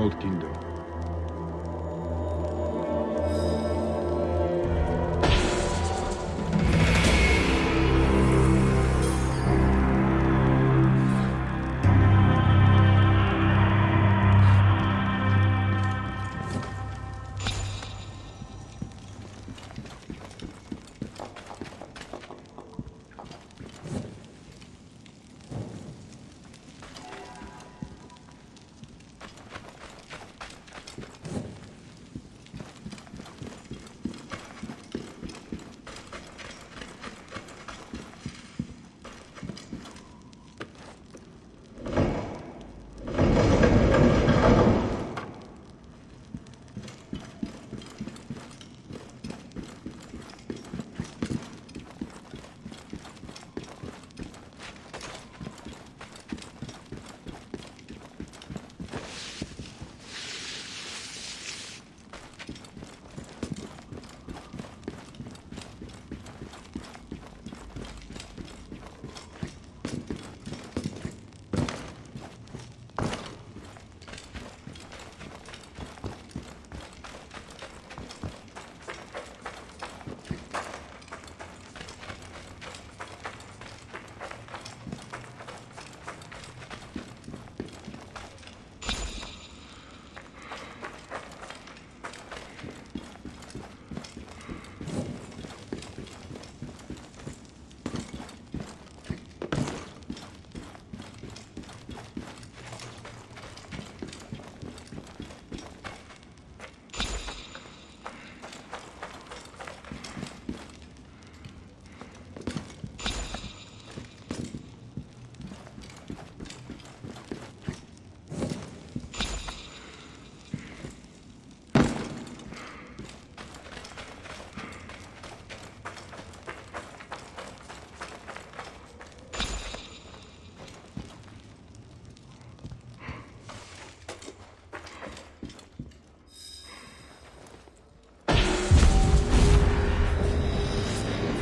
old kingdom.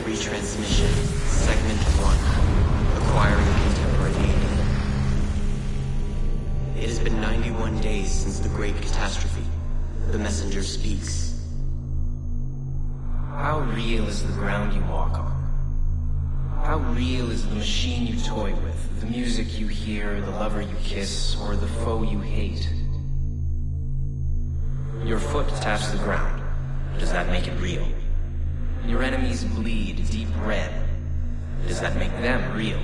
Retransmission, Segment 1, Acquiring Contemporary Data. It has been 91 days since the Great Catastrophe. The messenger speaks. How real is the ground you walk on? How real is the machine you toy with, the music you hear, the lover you kiss, or the foe you hate? Your foot taps the ground. Does that make it real? Your enemies bleed deep red. Does that make them real?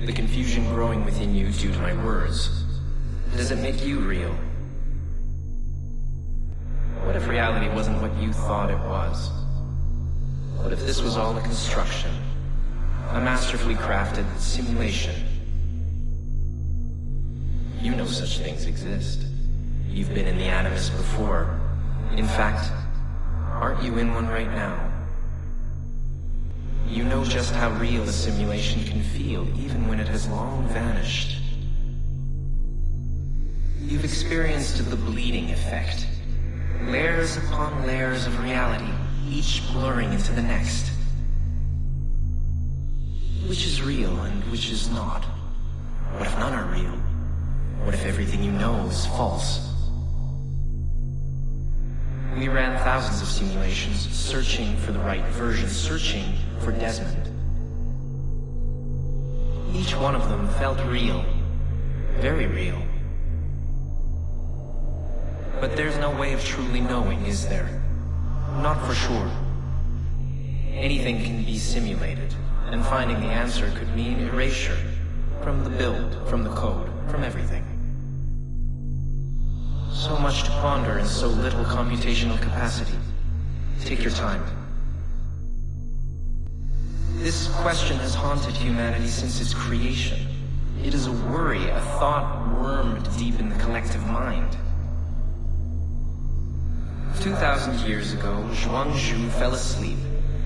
The confusion growing within you due to my words. Does it make you real? What if reality wasn't what you thought it was? What if this was all a construction? A masterfully crafted simulation? You know such things exist. You've been in the Animus before. In fact, aren't you in one right now? You know just how real a simulation can feel, even when it has long vanished. You've experienced the bleeding effect. Layers upon layers of reality, each blurring into the next. Which is real and which is not? What if none are real? What if everything you know is false? We ran thousands of simulations, searching for the right version, searching for Desmond. Each one of them felt real, very real. But there's no way of truly knowing, is there? Not for sure. Anything can be simulated, and finding the answer could mean erasure. From the build, from the code, from everything. So much to ponder in so little computational capacity. Take your time. This question has haunted humanity since its creation. It is a worry, a thought wormed deep in the collective mind. 2,000 years ago, Zhuangzhu fell asleep.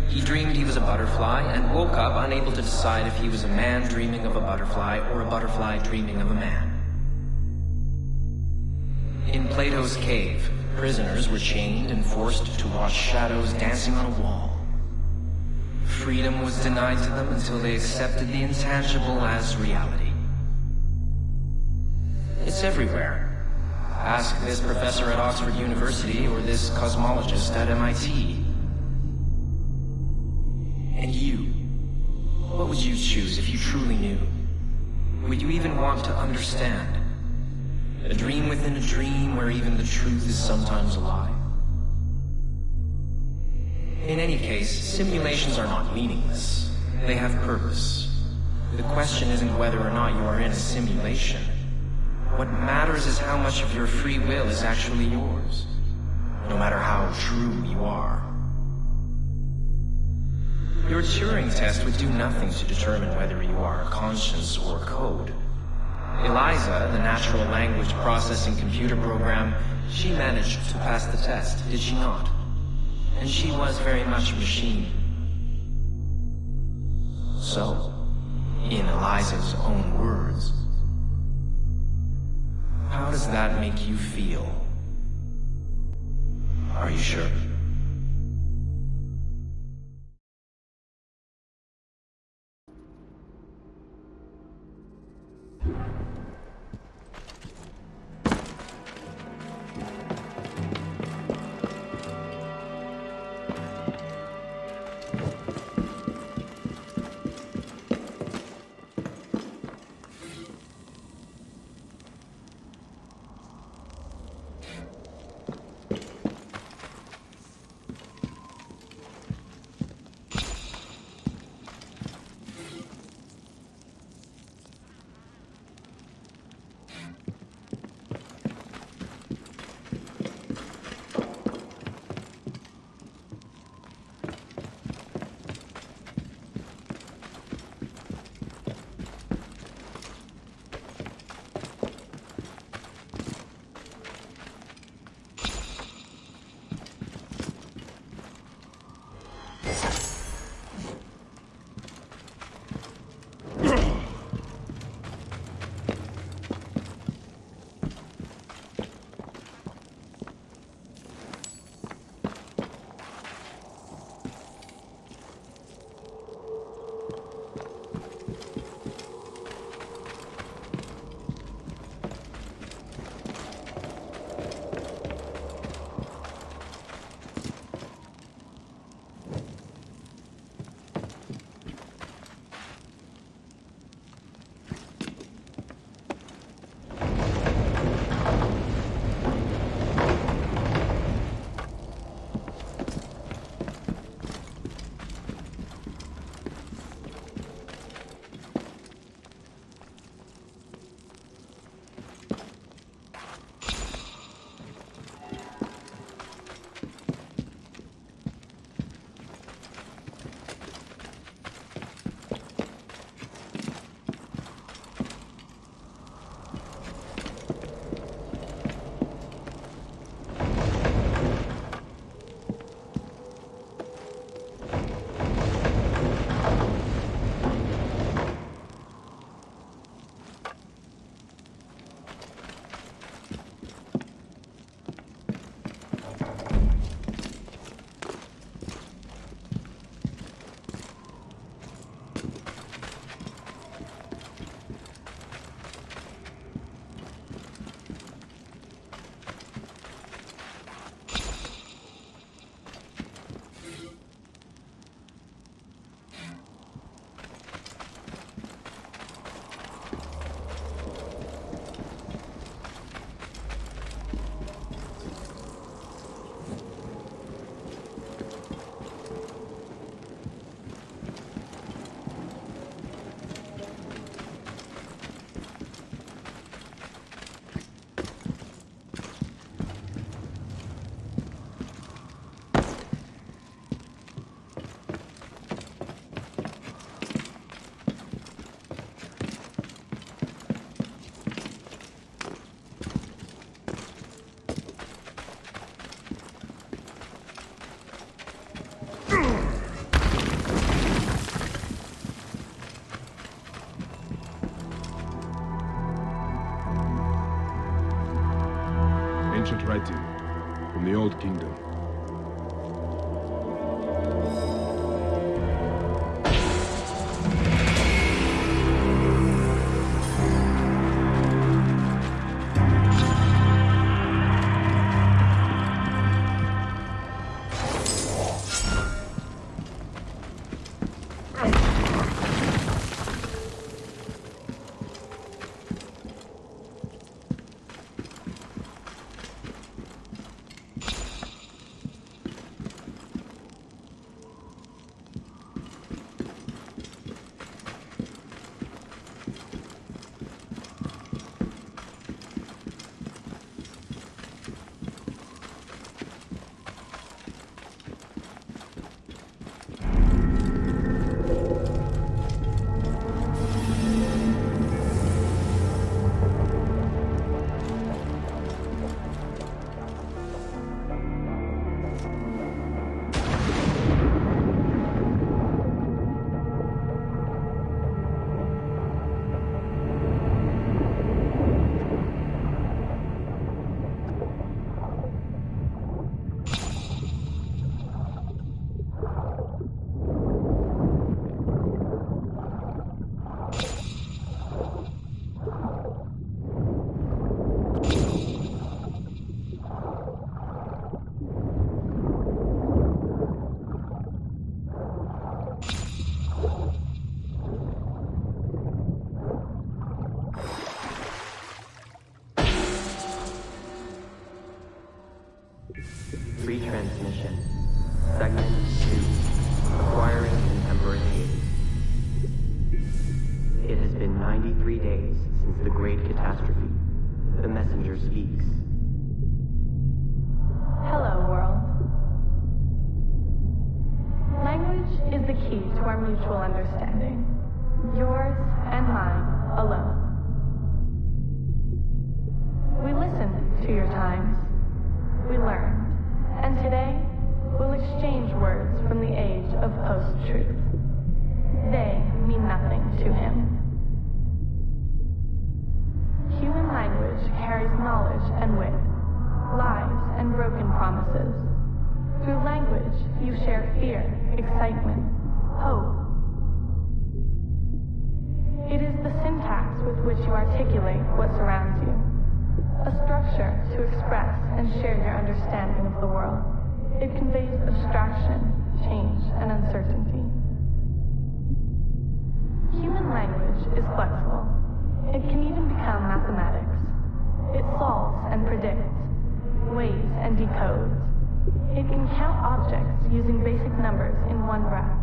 He dreamed he was a butterfly and woke up unable to decide if he was a man dreaming of a butterfly or a butterfly dreaming of a man. In Plato's cave, prisoners were chained and forced to watch shadows dancing on a wall. Freedom was denied to them until they accepted the intangible as reality. It's everywhere. Ask this professor at Oxford University or this cosmologist at MIT. And you, what would you choose if you truly knew? Would you even want to understand? A dream within a dream where even the truth is sometimes a lie? In any case, simulations are not meaningless. They have purpose. The question isn't whether or not you are in a simulation. What matters is how much of your free will is actually yours, no matter how true you are. Your Turing test would do nothing to determine whether you are conscience or code. Eliza, the natural language processing computer program, she managed to pass the test, did she not? And she was very much machine. So, in Eliza's own words, how does that make you feel? Are you sure? Ancient writing from the Old Kingdom. Retransmission. Segment 2. Acquiring contemporary age. It has been 93 days since the Great Catastrophe. The messenger speaks. Hello, world. Language is the key to our mutual understanding. Yours and mine alone. We listened to your times. We learned. And today, we'll exchange words from the age of post-truth. They mean nothing to him. Human language carries knowledge and wit, lies and broken promises. Through language, you share fear, excitement, hope. It is the syntax with which you articulate what surrounds you. A structure to express and share your understanding of the world. It conveys abstraction, change, and uncertainty. Human language is flexible. It can even become mathematics. It solves and predicts, weighs and decodes. It can count objects using basic numbers in one breath,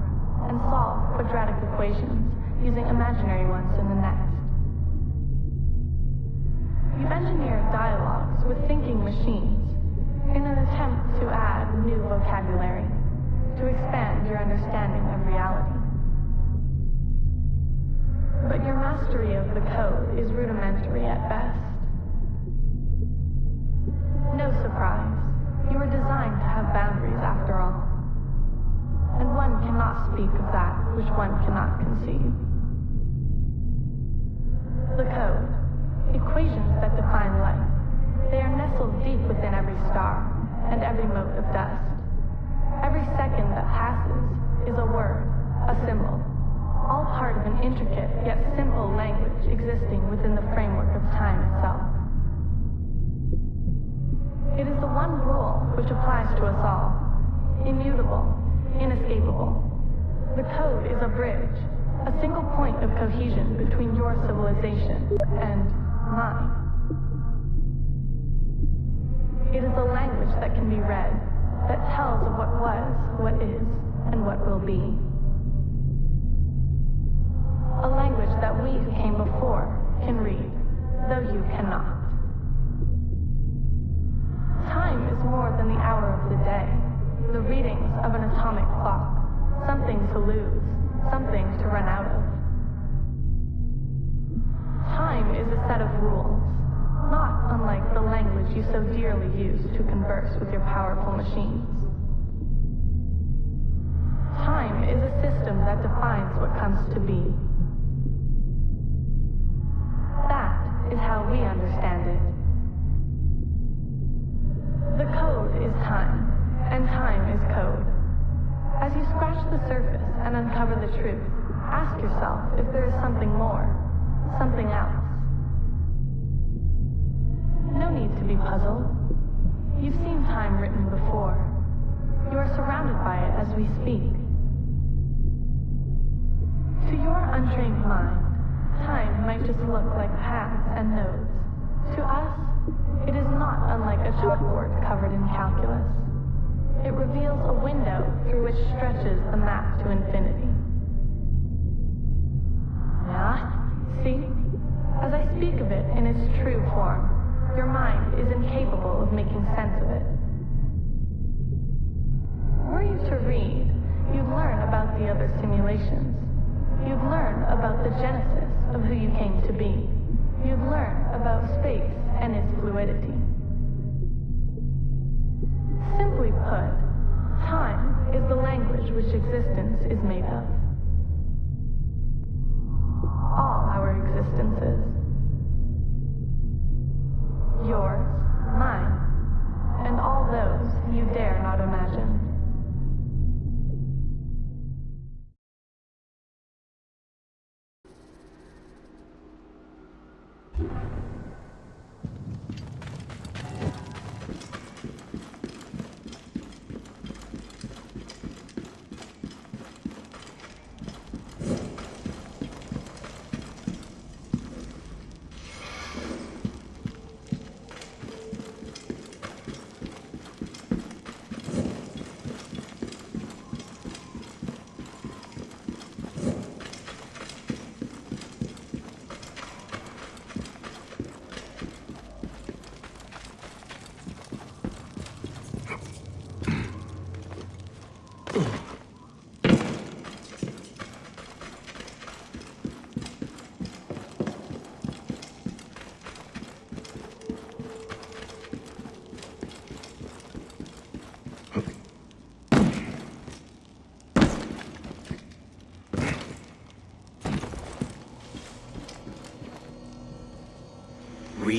and solve quadratic equations using imaginary ones in the next. You've engineered dialogues with thinking machines in an attempt to add new vocabulary, to expand your understanding of reality. But your mastery of the code is rudimentary at best. No surprise, you were designed to have boundaries after all. And one cannot speak of that which one cannot conceive. The code. Equations that define life. They are nestled deep within every star and every mote of dust. Every second that passes is a word, a symbol, all part of an intricate yet simple language existing within the framework of time itself. It is the one rule which applies to us all, immutable, inescapable. The code is a bridge, a single point of cohesion between your civilization and mine. It is a language that can be read, that tells of what was, what is, and what will be. A language that we who came before can read, though you cannot. Time is more than the hour of the day, the readings of an atomic clock, something to lose, something to run out of. Time is a set of rules, not unlike the language you so dearly use to converse with your powerful machines. Time is a system that defines what comes to be. That is how we understand it. The code is time, and time is code. As you scratch the surface and uncover the truth, ask yourself if there is something more, something else. No need to be puzzled. You've seen time written before. You are surrounded by it as we speak. To your untrained mind, time might just look like paths and nodes. To us, it is not unlike a chalkboard covered in calculus. It reveals a window through which stretches the map to infinity. See? As I speak of it in its true form, your mind is incapable of making sense of it. Were you to read, you'd learn about the other simulations. You'd learn about the genesis of who you came to be. You'd learn about space and its fluidity. Simply put, time is the language which existence is made of. All our existences. Yours, mine, and all those you dare not imagine.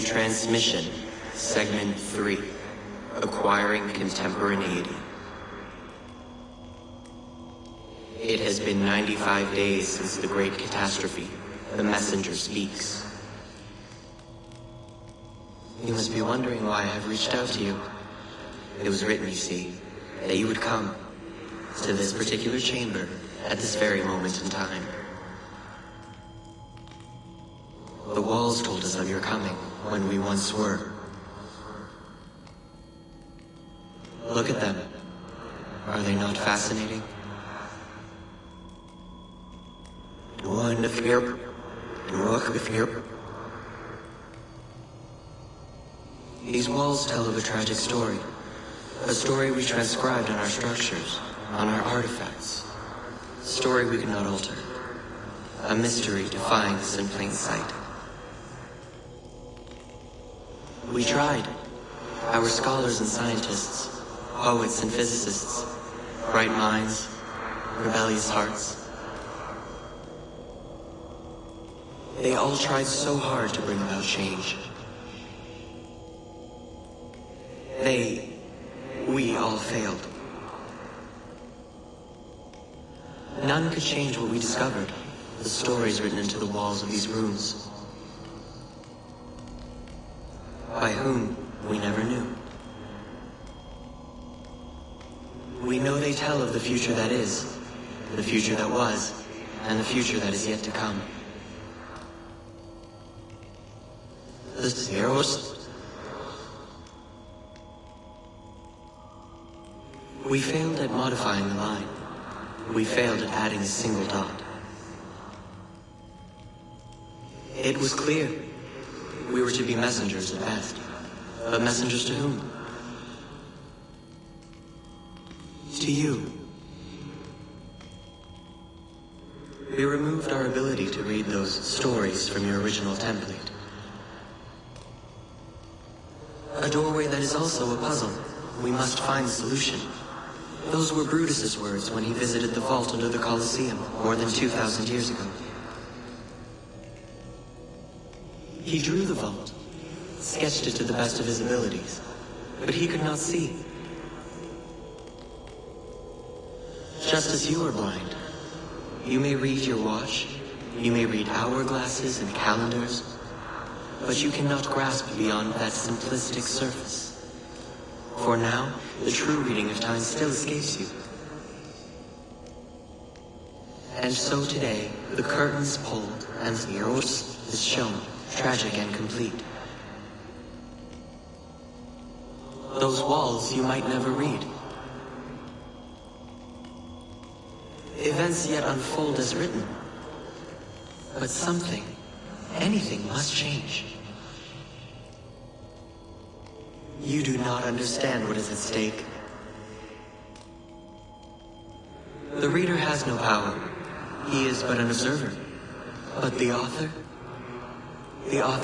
transmission, segment 3, acquiring contemporaneity. It has been 95 days since the great catastrophe. The messenger speaks. You must be wondering why I have reached out to you. It was written, you see, that you would come to this particular chamber at this very moment in time. The walls told us of your coming when we once were. Look at them. Are they not fascinating? These walls tell of a tragic story. A story we transcribed on our structures, on our artifacts. A story we cannot alter. A mystery defying us in plain sight. We tried. Our scholars and scientists, poets and physicists, bright minds, rebellious hearts. They all tried so hard to bring about change. We all failed. None could change what we discovered, the stories written into the walls of these rooms. By whom, we never knew. We know they tell of the future that is, the future that was, and the future that is yet to come. The zeros. We failed at modifying the line. We failed at adding a single dot. It was clear. We were to be messengers at best. But messengers to whom? To you. We removed our ability to read those stories from your original template. A doorway that is also a puzzle. We must find the solution. Those were Brutus's words when he visited the vault under the Colosseum more than 2,000 years ago. He drew the vault, sketched it to the best of his abilities, but he could not see. Just as you are blind, you may read your watch, you may read hourglasses and calendars, but you cannot grasp beyond that simplistic surface. For now, the true reading of time still escapes you. And so today, the curtains pulled and the Eros is shown, tragic and complete. Those walls you might never read. Events yet unfold as written. But something, anything must change. You do not understand what is at stake. The reader has no power. He is but an observer. But the author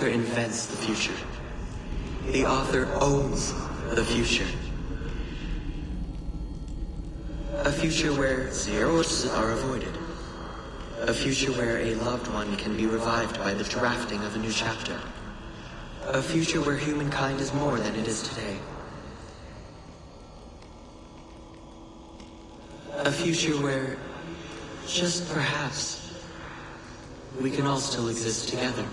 invents the future. The author owns the future. A future where zeros are avoided. A future where a loved one can be revived by the drafting of a new chapter. A future where humankind is more than it is today. A future where, just perhaps, we can all still exist together.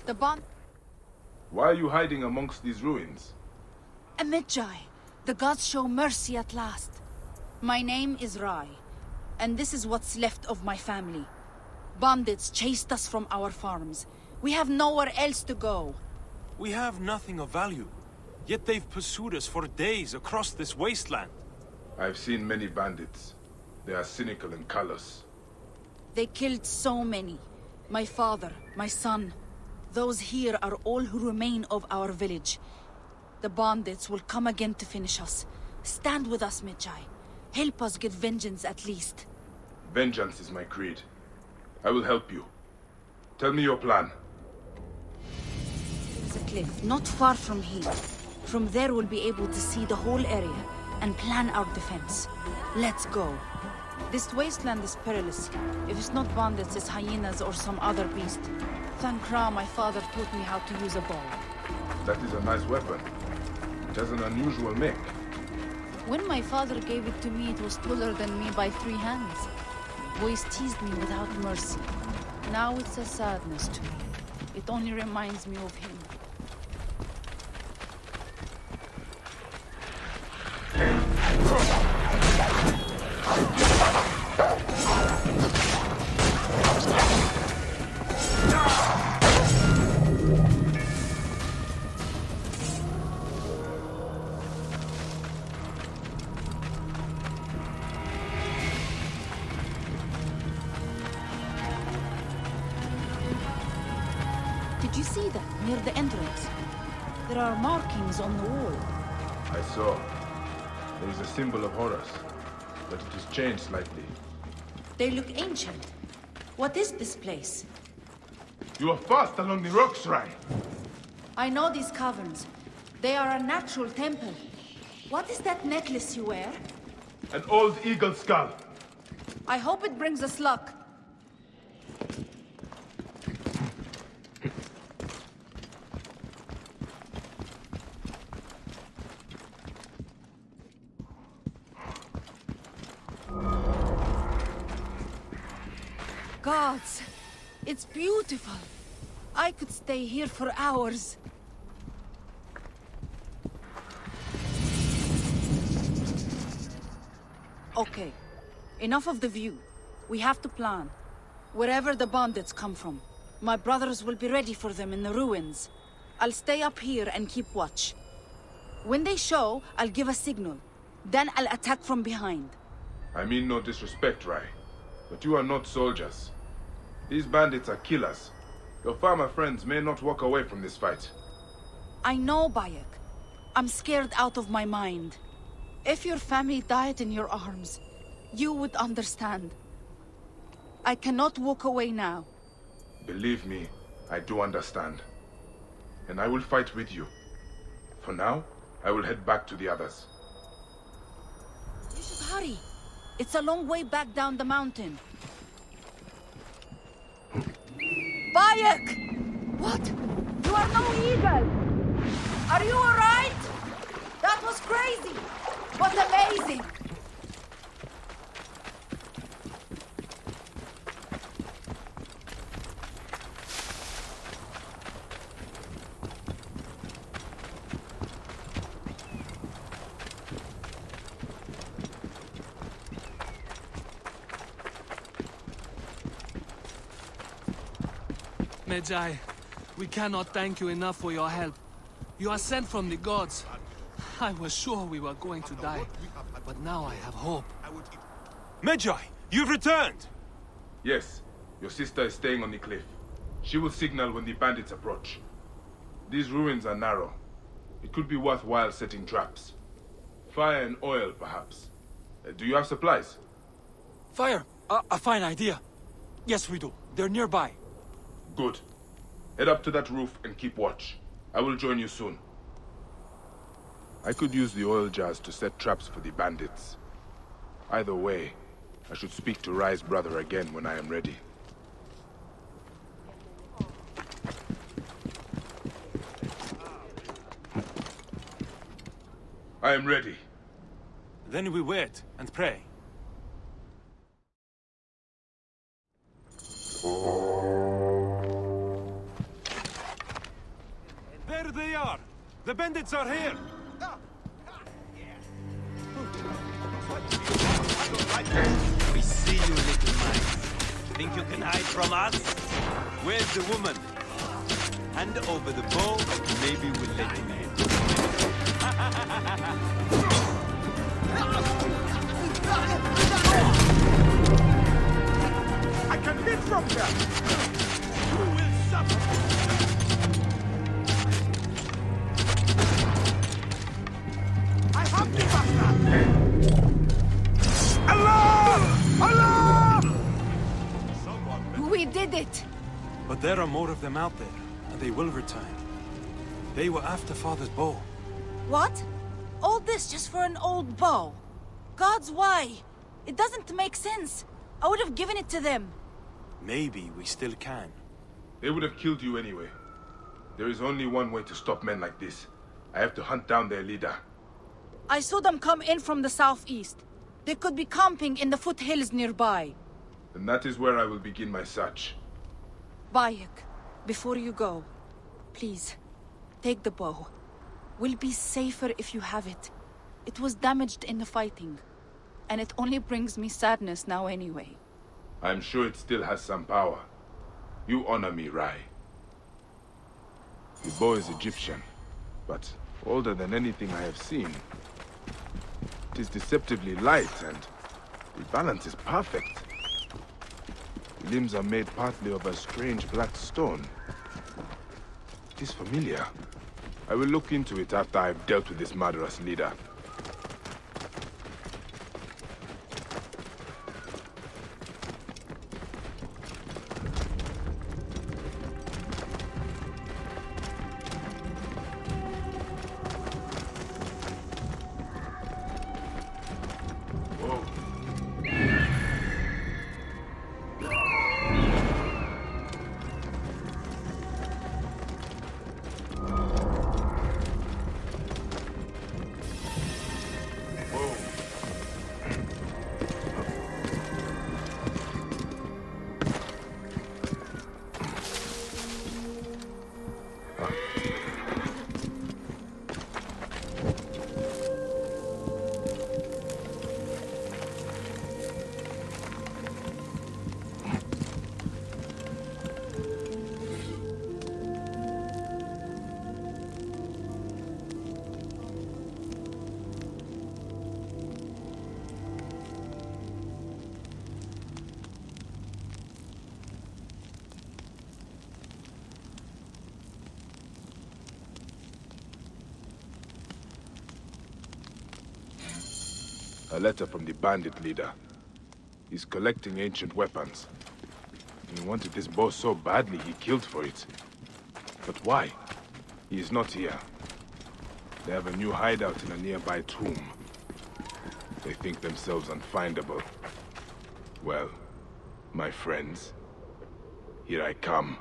The bomb. Why are you hiding amongst these ruins? Amidjai, the gods show mercy at last. My name is Rai, and this is what's left of my family. Bandits chased us from our farms. We have nowhere else to go. We have nothing of value, yet they've pursued us for days across this wasteland. I've seen many bandits. They are cynical and callous. They killed so many. My father, my son. Those here are all who remain of our village. The bandits will come again to finish us. Stand with us, Midjai. Help us get vengeance at least. Vengeance is my creed. I will help you. Tell me your plan. There's a cliff not far from here. From there we'll be able to see the whole area and plan our defense. Let's go. This wasteland is perilous. If it's not bandits, it's hyenas or some other beast. Thank Ra, my father taught me how to use a bow. That is a nice weapon. It has an unusual make. When my father gave it to me, it was taller than me by 3 hands. Boys teased me without mercy. Now it's a sadness to me. It only reminds me of him. Did you see that near the entrance? There are markings on the wall. I saw. There is a symbol of Horus, but it is changed slightly. They look ancient. What is this place? You are fast along the rocks, Rai. I know these caverns. They are a natural temple. What is that necklace you wear? An old eagle skull. I hope it brings us luck. Gods, it's beautiful. I could stay here for hours. Okay, enough of the view. We have to plan. Wherever the bandits come from, my brothers will be ready for them in the ruins. I'll stay up here and keep watch. When they show, I'll give a signal. Then I'll attack from behind. I mean no disrespect, Rai, but you are not soldiers. These bandits are killers. Your farmer friends may not walk away from this fight. I know, Bayek. I'm scared out of my mind. If your family died in your arms, you would understand. I cannot walk away now. Believe me, I do understand. And I will fight with you. For now, I will head back to the others. You should hurry. It's a long way back down the mountain. Bayek! What? You are no eagle! Are you alright? That was crazy, but amazing! Medjay, we cannot thank you enough for your help. You are sent from the gods. I was sure we were going to die, but now I have hope. Medjay, you've returned! Yes, your sister is staying on the cliff. She will signal when the bandits approach. These ruins are narrow. It could be worthwhile setting traps. Fire and oil, perhaps. Do you have supplies? Fire! A fine idea. Yes, we do. They're nearby. Good. Head up to that roof and keep watch. I will join you soon. I could use the oil jars to set traps for the bandits. Either way, I should speak to Rai's brother again when I am ready. I am ready. Then we wait and pray. There they are! The bandits are here! We see you, little mice. Think you can hide from us? Where's the woman? Hand over the bow, maybe we'll let him in. I can hit from here! You will suffer! I have the bastard! did it! But there are more of them out there, and they will return. They were after Father's bow. What? All this just for an old bow? Gods, why? It doesn't make sense. I would have given it to them. Maybe we still can. They would have killed you anyway. There is only one way to stop men like this. I have to hunt down their leader. I saw them come in from the southeast. They could be camping in the foothills nearby. And that is where I will begin my search. Bayek, before you go, please, take the bow. We'll be safer if you have it. It was damaged in the fighting, and it only brings me sadness now anyway. I'm sure it still has some power. You honor me, Rai. The bow is Egyptian, but older than anything I have seen. It is deceptively light, and the balance is perfect. The limbs are made partly of a strange black stone. It is familiar. I will look into it after I've dealt with this murderous leader. A letter from the bandit leader. He's collecting ancient weapons. He wanted this bow so badly he killed for it. But why? He is not here. They have a new hideout in a nearby tomb. They think themselves unfindable. Well, my friends, here I come.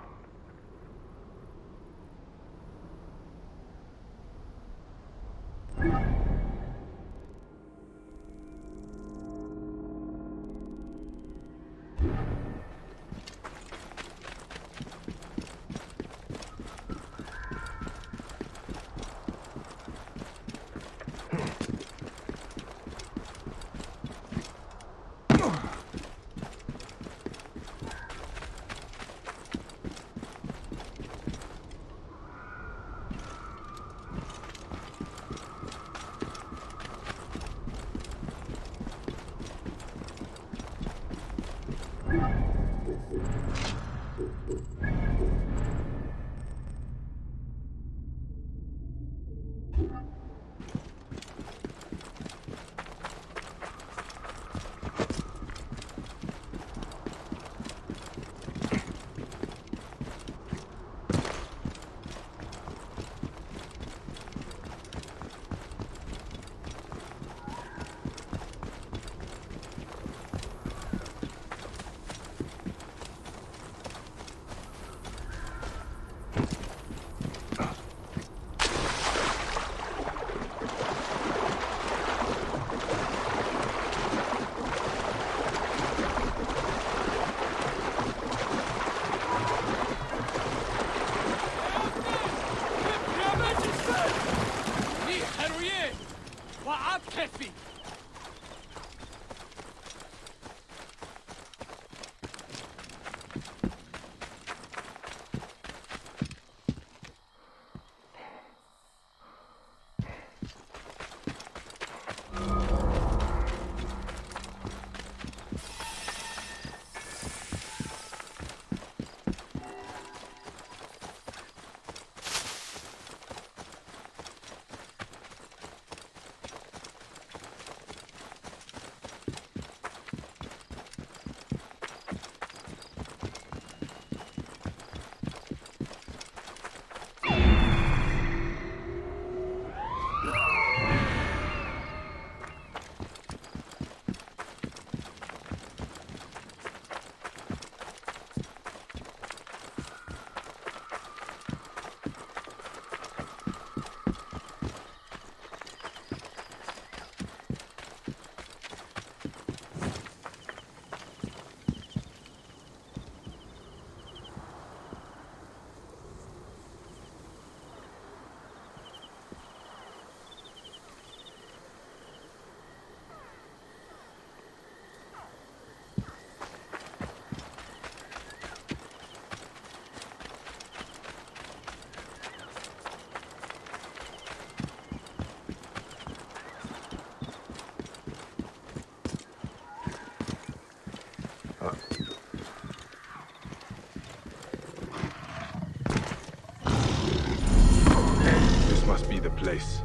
place.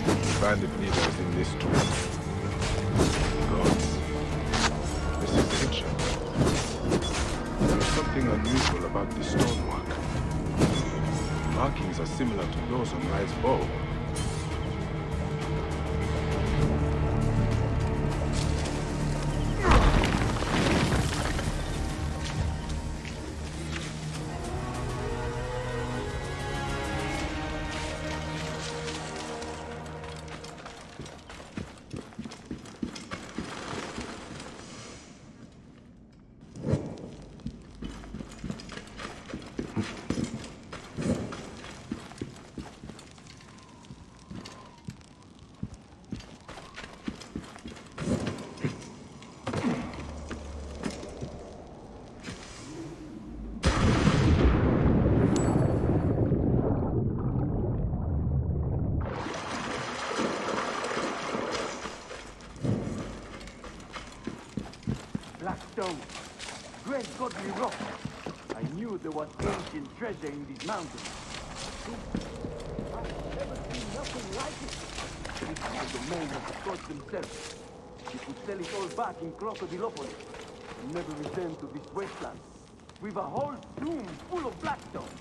The bandit leader is in this tomb. Gods. This is ancient. There is something unusual about this stonework. Markings are similar to those on Rai's bow. Stone. Great godly rock. I knew there was ancient treasure in these mountains. I've never seen nothing like it. This is the domain of the gods themselves. You could sell it all back in Crocodilopolis and never return to this wasteland. We've a whole tomb full of blackstone.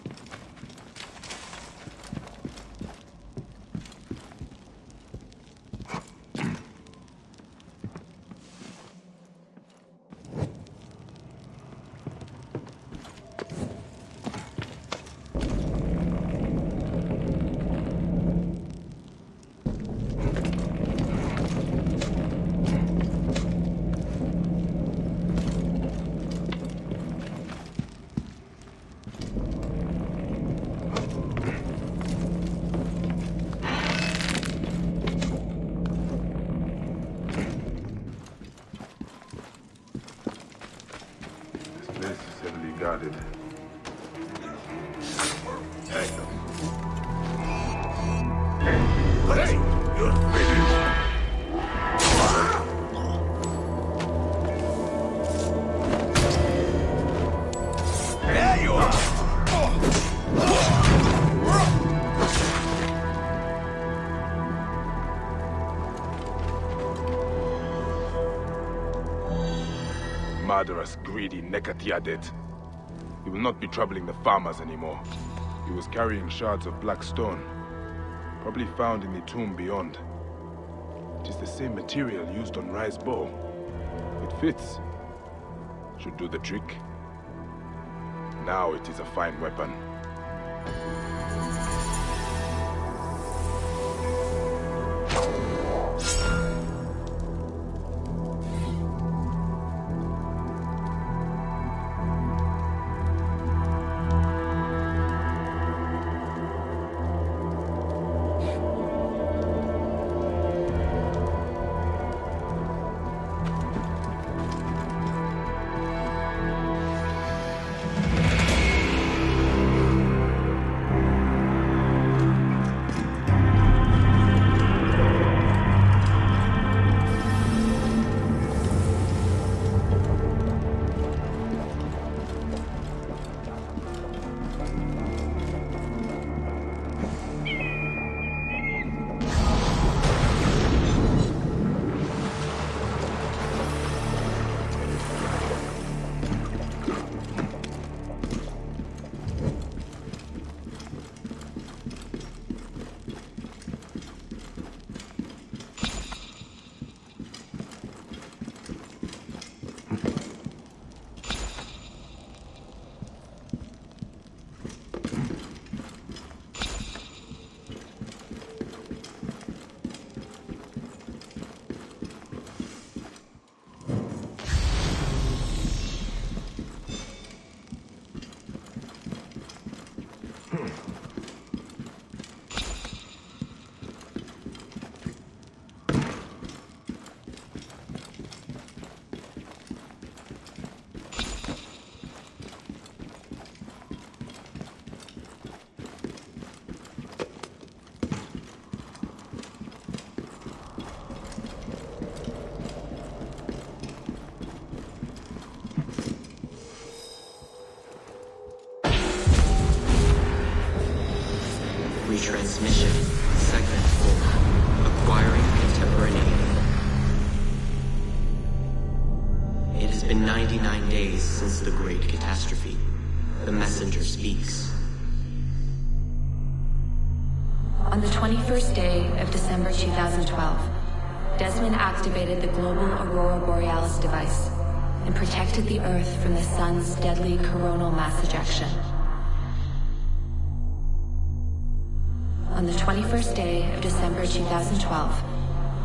Guarded. Hey! You're finished! There you are! Murderous, greedy Nekatiadet. He will not be troubling the farmers anymore. He was carrying shards of black stone, probably found in the tomb beyond. It is the same material used on Rai's bow. It fits. Should do the trick. Now it is a fine weapon. Retransmission 99 days since the Great Catastrophe. The messenger speaks. On the 21st day of December 2012, Desmond activated the global Aurora Borealis device and protected the Earth from the Sun's deadly coronal mass ejection. On the 21st day of December 2012,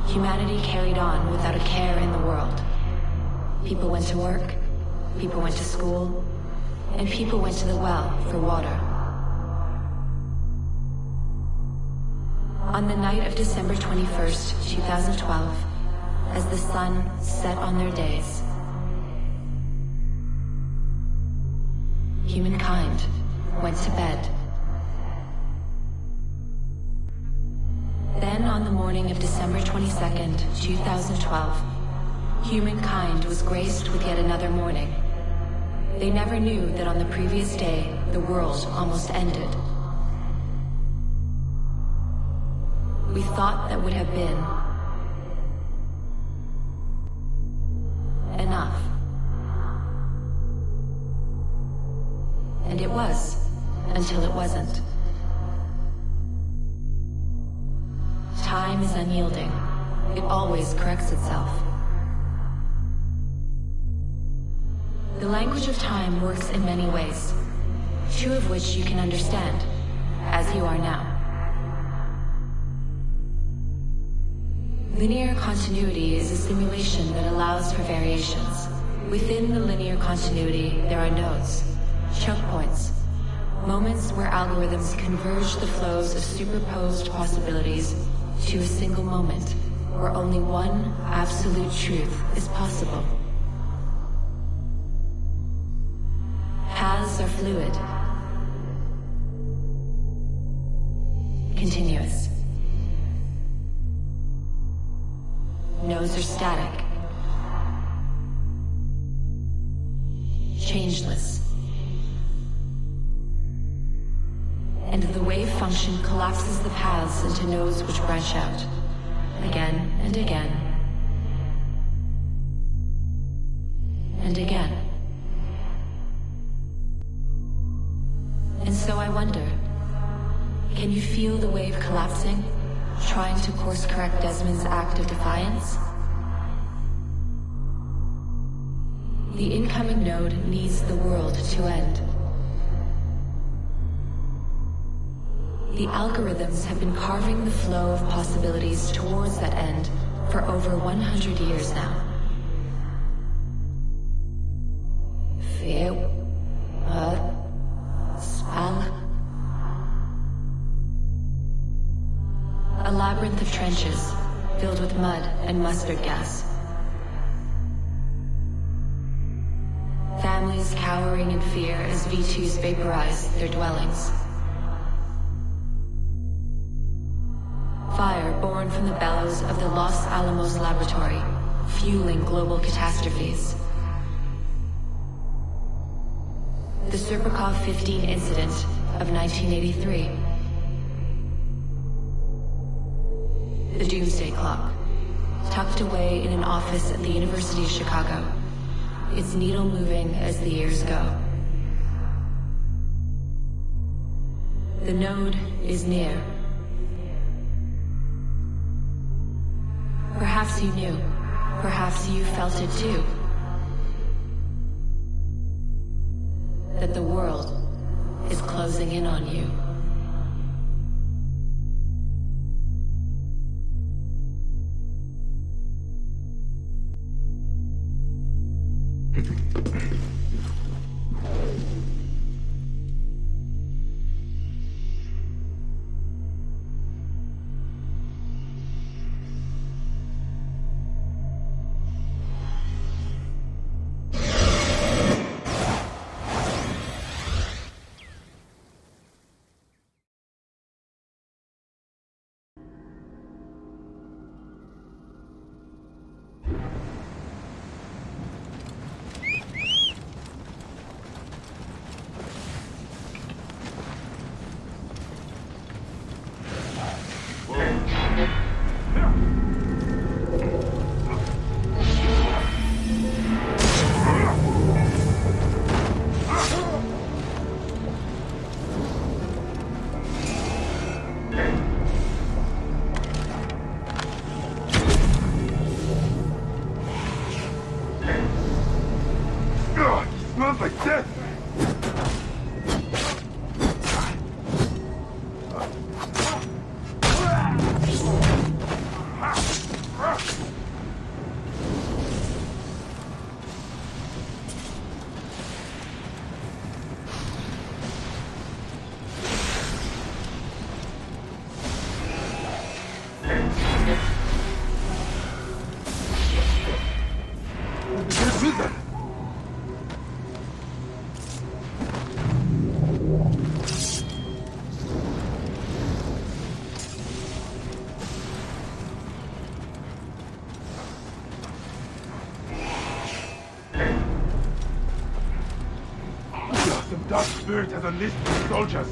humanity carried on without a care in the world. People went to work, people went to school, and people went to the well for water. On the night of December 21st, 2012, as the sun set on their days, humankind went to bed. Then on the morning of December 22nd, 2012, humankind was graced with yet another morning. They never knew that on the previous day, the world almost ended. We thought that would have been enough. And it was, until it wasn't. Time is unyielding. It always corrects itself. The language of time works in many ways, two of which you can understand, as you are now. Linear continuity is a simulation that allows for variations. Within the linear continuity, there are nodes, choke points, moments where algorithms converge the flows of superposed possibilities to a single moment, where only one absolute truth is possible. Paths are fluid, continuous. Nodes are static, changeless. And the wave function collapses the paths into nodes which branch out, again and again, and again. And so I wonder, can you feel the wave collapsing, trying to course correct Desmond's act of defiance? The incoming node needs the world to end. The algorithms have been carving the flow of possibilities towards that end for over 100 years now. A labyrinth of trenches filled with mud and mustard gas. Families cowering in fear as V2s vaporize their dwellings. Fire born from the bellows of the Los Alamos laboratory, fueling global catastrophes. The Serpukov 15 incident of 1983. The Doomsday Clock, tucked away in an office at the University of Chicago, its needle moving as the years go. The node is near. Perhaps you knew. Perhaps you felt it too. That the world is closing in on you. like death! Dark spirit has unleashed the soldiers.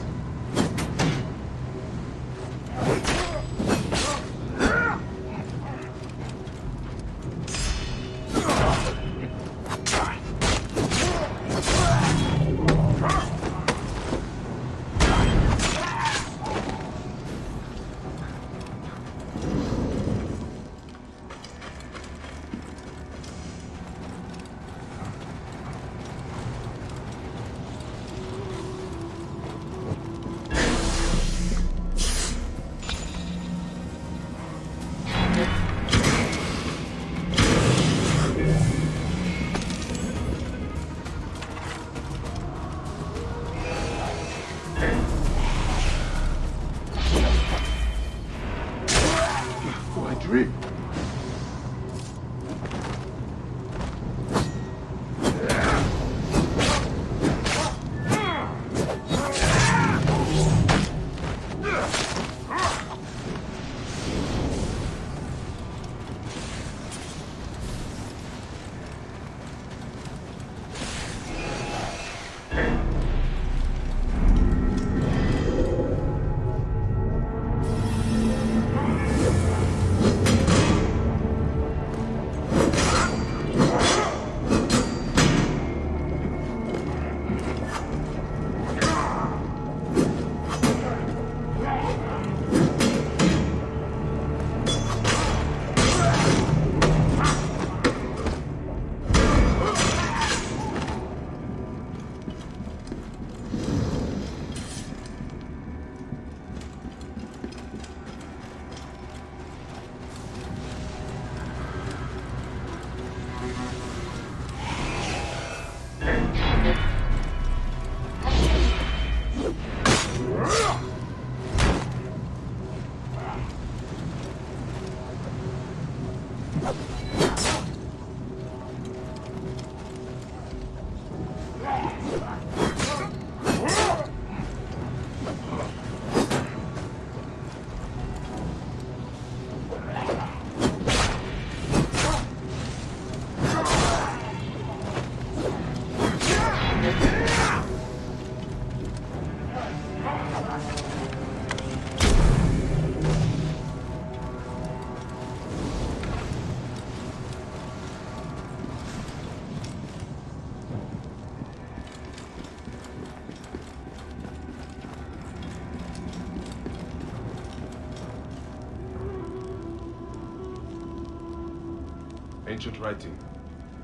Ancient writing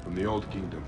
from the Old Kingdom.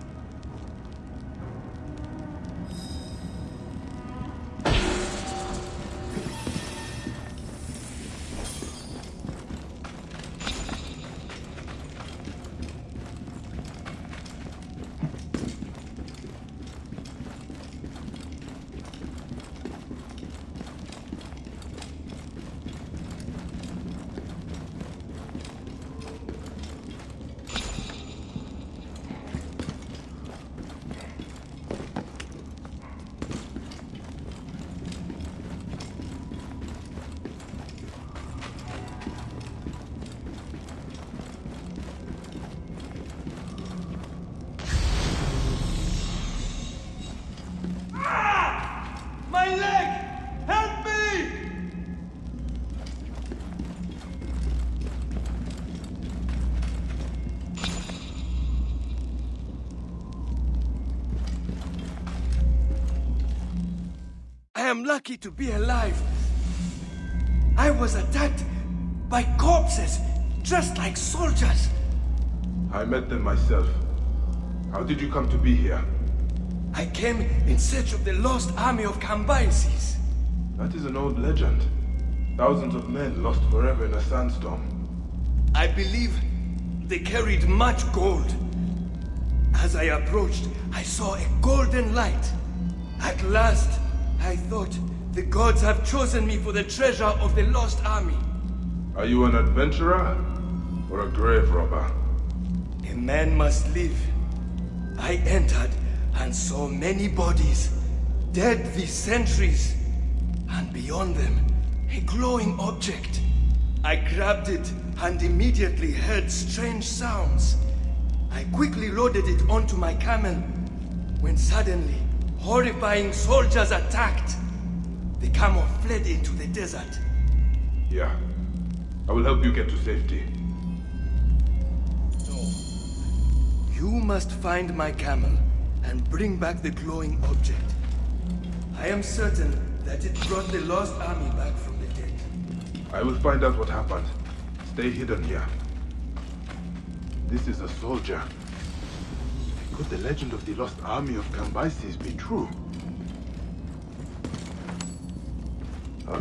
I am lucky to be alive. I was attacked by corpses, just like soldiers. I met them myself. How did you come to be here? I came in search of the lost army of Cambyses. That is an old legend. Thousands of men lost forever in a sandstorm. I believe they carried much gold. As I approached, I saw a golden light. At last, I thought the gods have chosen me for the treasure of the lost army. Are you an adventurer or a grave robber? A man must live. I entered and saw many bodies, dead these centuries, and beyond them, a glowing object. I grabbed it and immediately heard strange sounds. I quickly loaded it onto my camel, when suddenly, horrifying soldiers attacked. The camel fled into the desert. Yeah. I will help you get to safety. You must find my camel and bring back the glowing object. I am certain that it brought the lost army back from the dead. I will find out what happened. Stay hidden here. This is a soldier. Could the legend of the lost army of Cambyses be true? Huh?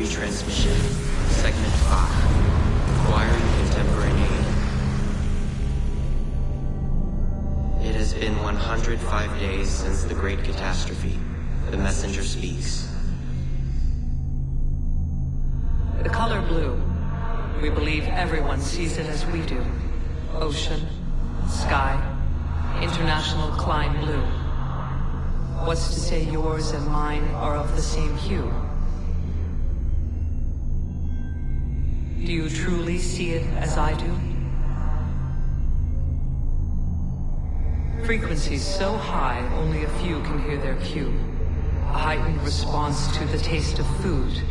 Retransmission. Segment 5. Acquiring contemporaneity. It has been 105 days since the Great Catastrophe. The messenger speaks. The color blue. We believe everyone sees it as we do. Ocean, sky, international Klein blue. What's to say yours and mine are of the same hue? Do you truly see it as I do? Frequencies so high, only a few can hear their cue. A heightened response to the taste of food.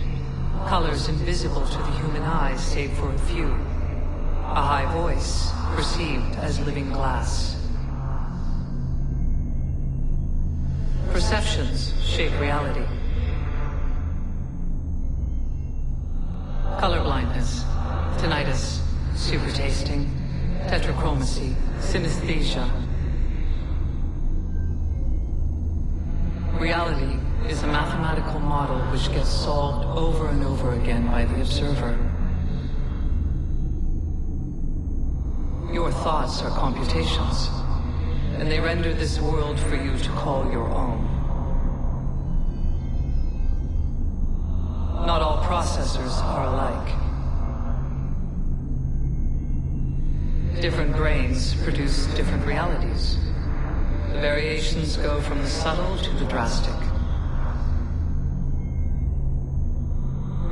Colors invisible to the human eyes, save for a few. A high voice, perceived as living glass. Perceptions shape reality. Colorblindness, tinnitus, supertasting, tetrachromacy, synesthesia. Reality is a mathematical model which gets solved over and over again by the observer. Your thoughts are computations, and they render this world for you to call your own. Not all processors are alike. Different brains produce different realities. The variations go from the subtle to the drastic.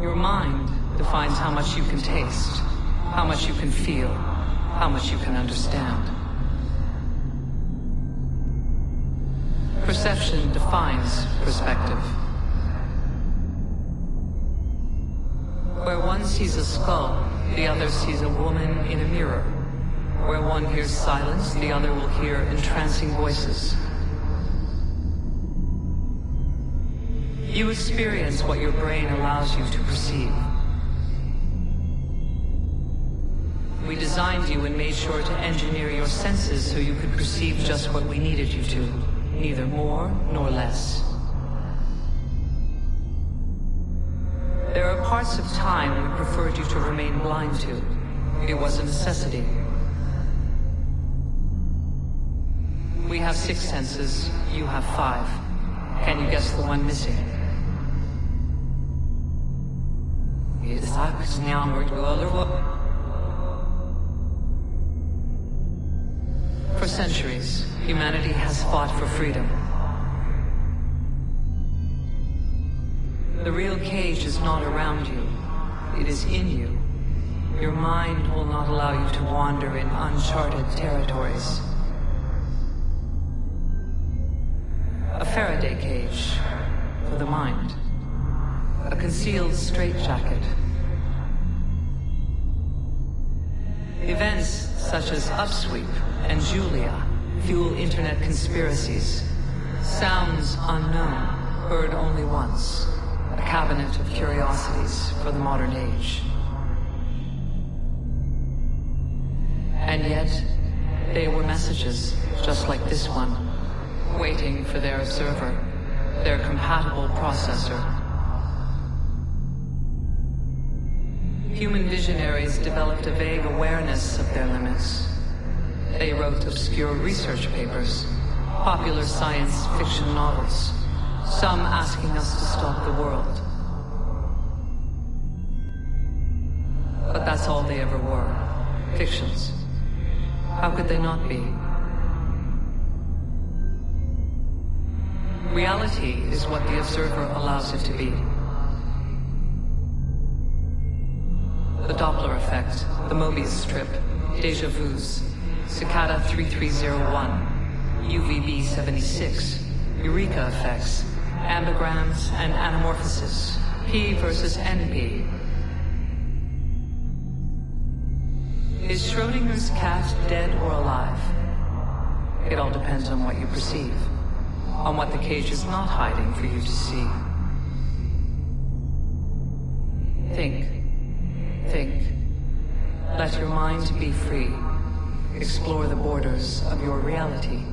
Your mind defines how much you can taste, how much you can feel, how much you can understand. Perception defines perspective. Where one sees a skull, the other sees a woman in a mirror. Where one hears silence, the other will hear entrancing voices. You experience what your brain allows you to perceive. We designed you and made sure to engineer your senses so you could perceive just what we needed you to, neither more nor less. There are parts of time we preferred you to remain blind to. It was a necessity. We have 6 senses, you have 5. Can you guess the one missing? For centuries, humanity has fought for freedom. The real cage is not around you. It is in you. Your mind will not allow you to wander in uncharted territories. A Faraday cage for the mind. A concealed straitjacket. Events such as Upsweep and Julia fuel internet conspiracies. Sounds unknown, heard only once. A cabinet of curiosities for the modern age. And yet, they were messages, just like this one, waiting for their server, their compatible processor. Human visionaries developed a vague awareness of their limits. They wrote obscure research papers, popular science fiction novels, some asking us to stop the world. But that's all they ever were, fictions. How could they not be? Reality is what the observer allows it to be. The Doppler effect, the Mobius strip, déjà vus, Cicada 3301, UVB 76, Eureka effects, ambigrams and anamorphosis, P versus NP. Is Schrodinger's cat dead or alive? It all depends on what you perceive, on what the cage is not hiding for you to see. Think. Let your mind be free. Explore the borders of your reality.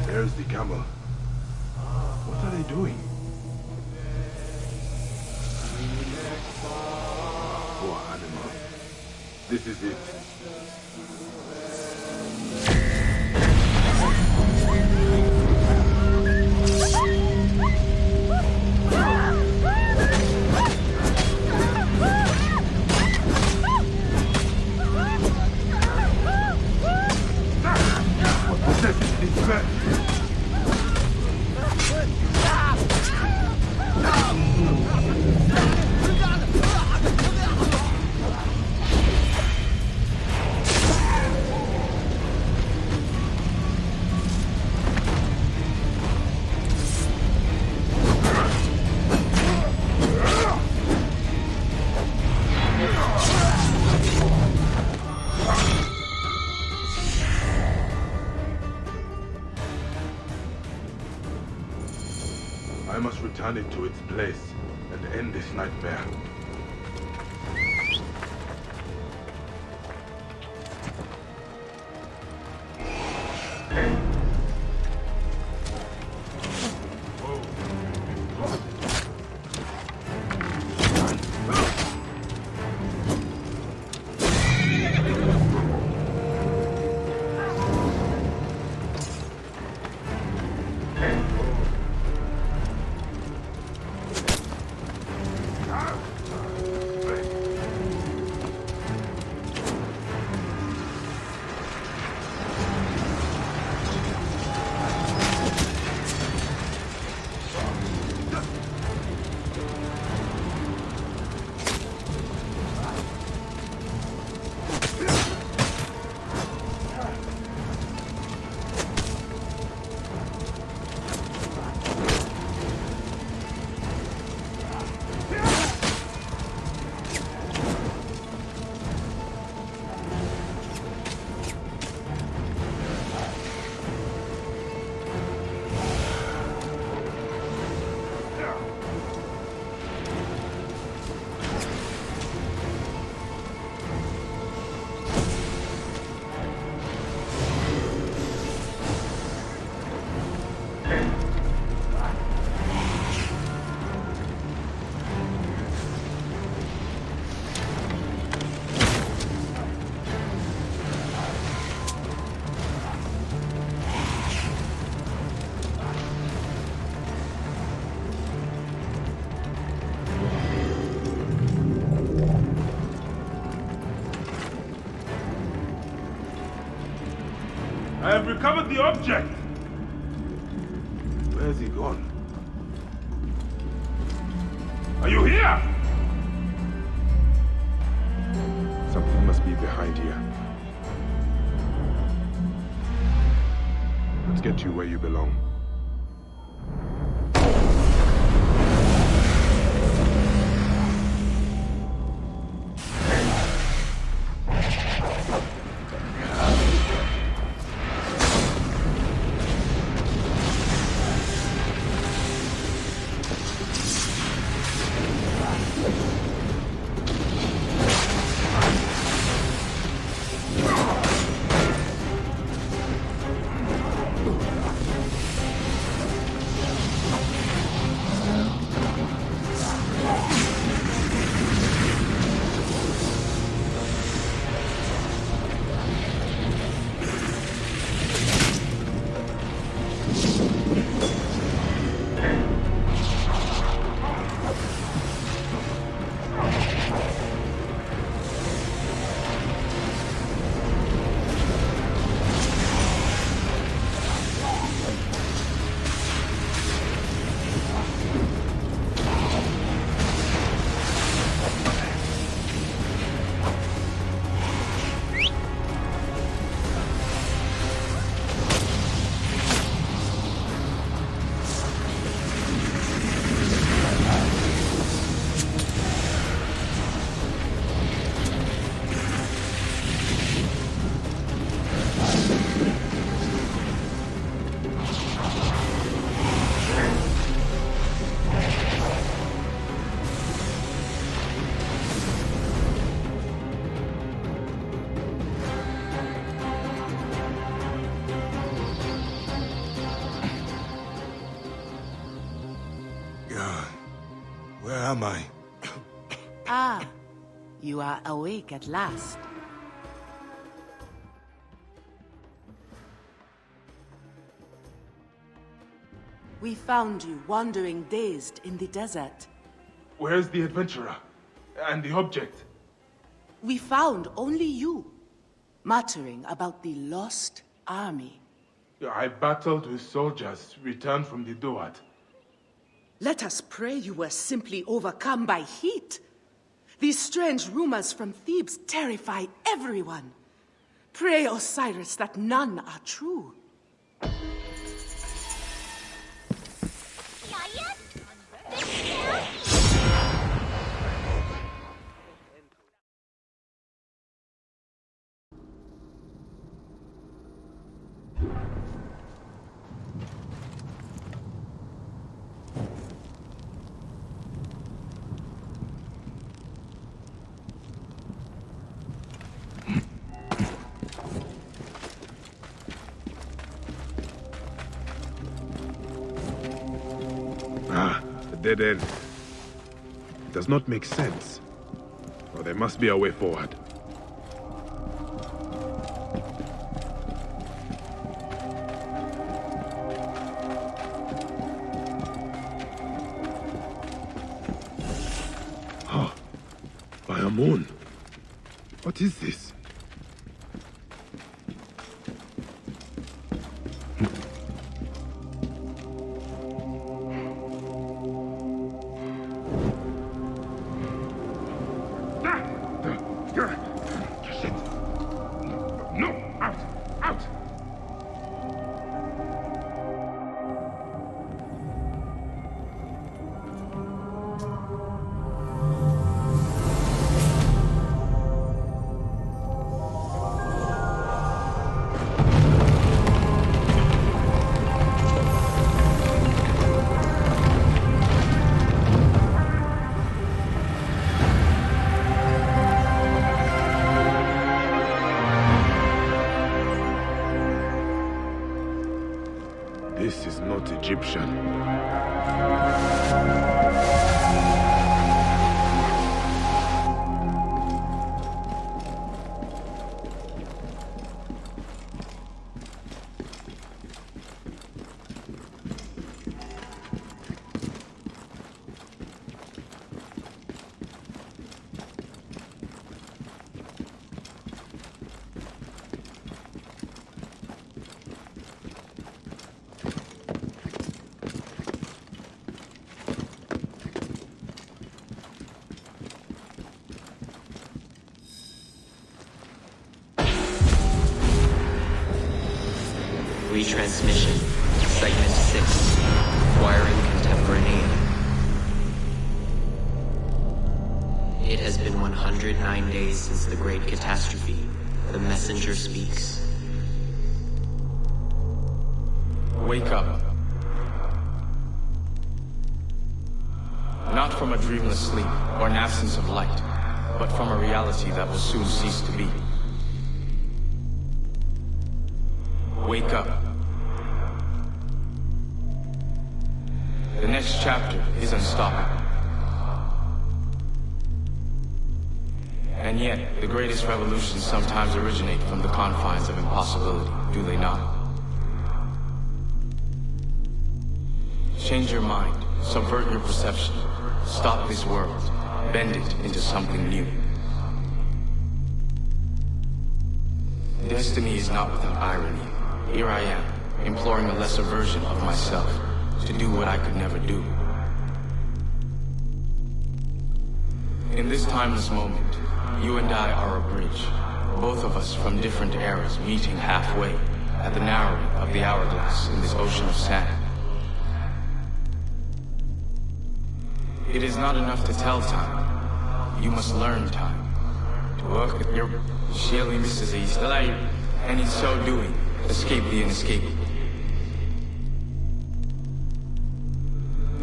There's the camel. What are they doing? Poor animal. This is it. What possesses this man? I must return it to its place and end this nightmare. I have recovered the object! Where's he gone? Are you here? Something must be behind here. Let's get you where you belong. am I? Ah, you are awake at last. We found you wandering dazed in the desert. Where's the adventurer? And the object? We found only you, muttering about the lost army. I battled with soldiers returned from the Duat. Let us pray you were simply overcome by heat. These strange rumors from Thebes terrify everyone. Pray, Osiris, that none are true. Dead end. It does not make sense. Or there must be a way forward. Ah, by a moon. What is this? This is not Egyptian. Retransmission, Segment 6, Acquiring Contemporaneity. It has been 109 days since the Great Catastrophe. The messenger speaks. Wake up. Not from a dreamless sleep or an absence of light, but from a reality that will soon cease to be. Wake up. The next chapter is unstoppable. And yet, the greatest revolutions sometimes originate from the confines of impossibility, do they not? Change your mind, subvert your perception, stop this world, bend it into something new. Destiny is not without irony. Here I am, imploring a lesser version of myself to do what I could never do. In this timeless moment, you and I are a bridge, both of us from different eras meeting halfway at the narrowing of the hourglass in this ocean of sand. It is not enough to tell time. You must learn time. To work with your Shelly Mrs. East, and in so doing, escape the inescapable.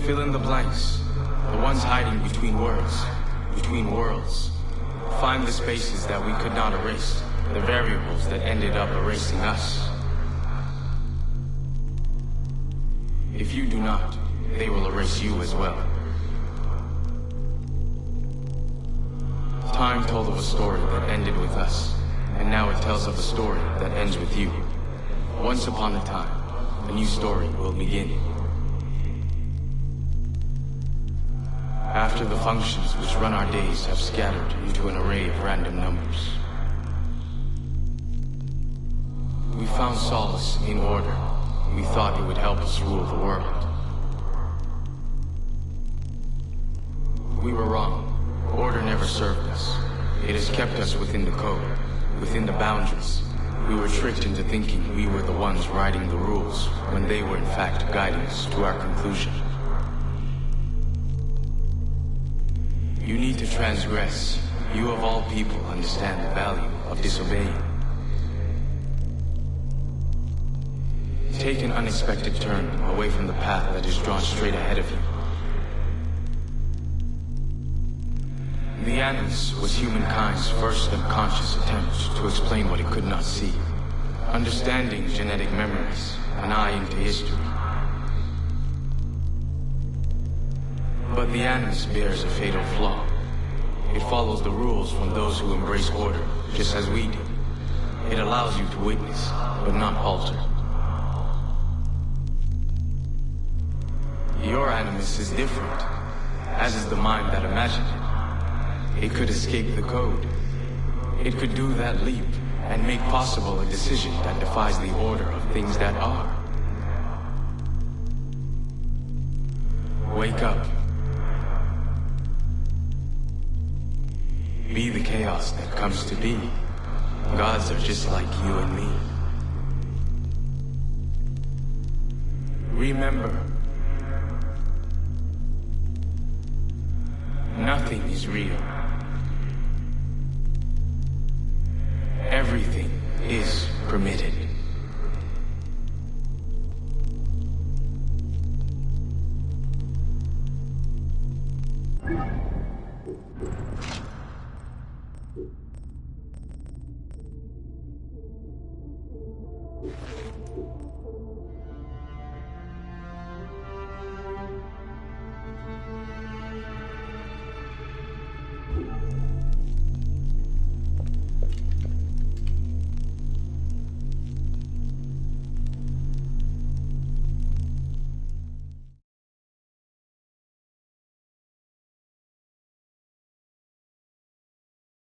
Fill in the blanks, the ones hiding between words, between worlds. Find the spaces that we could not erase, the variables that ended up erasing us. If you do not, they will erase you as well. Time told of a story that ended with us, and now it tells of a story that ends with you. Once upon a time, a new story will begin. After the functions which run our days have scattered into an array of random numbers, we found solace in order. We thought it would help us rule the world. We were wrong. Order never served us. It has kept us within the code, within the boundaries. We were tricked into thinking we were the ones writing the rules, when they were in fact guiding us to our conclusion. You need to transgress. You of all people understand the value of disobeying. Take an unexpected turn away from the path that is drawn straight ahead of you. The Animus was humankind's first unconscious attempt to explain what it could not see. Understanding genetic memories, an eye into history. But the Animus bears a fatal flaw. It follows the rules from those who embrace order, just as we do. It allows you to witness, but not alter. Your Animus is different, as is the mind that imagined it. It could escape the code. It could do that leap and make possible a decision that defies the order of things that are. Wake up. Be the chaos that comes to be. Gods are just like you and me. Remember, nothing is real. Everything is permitted.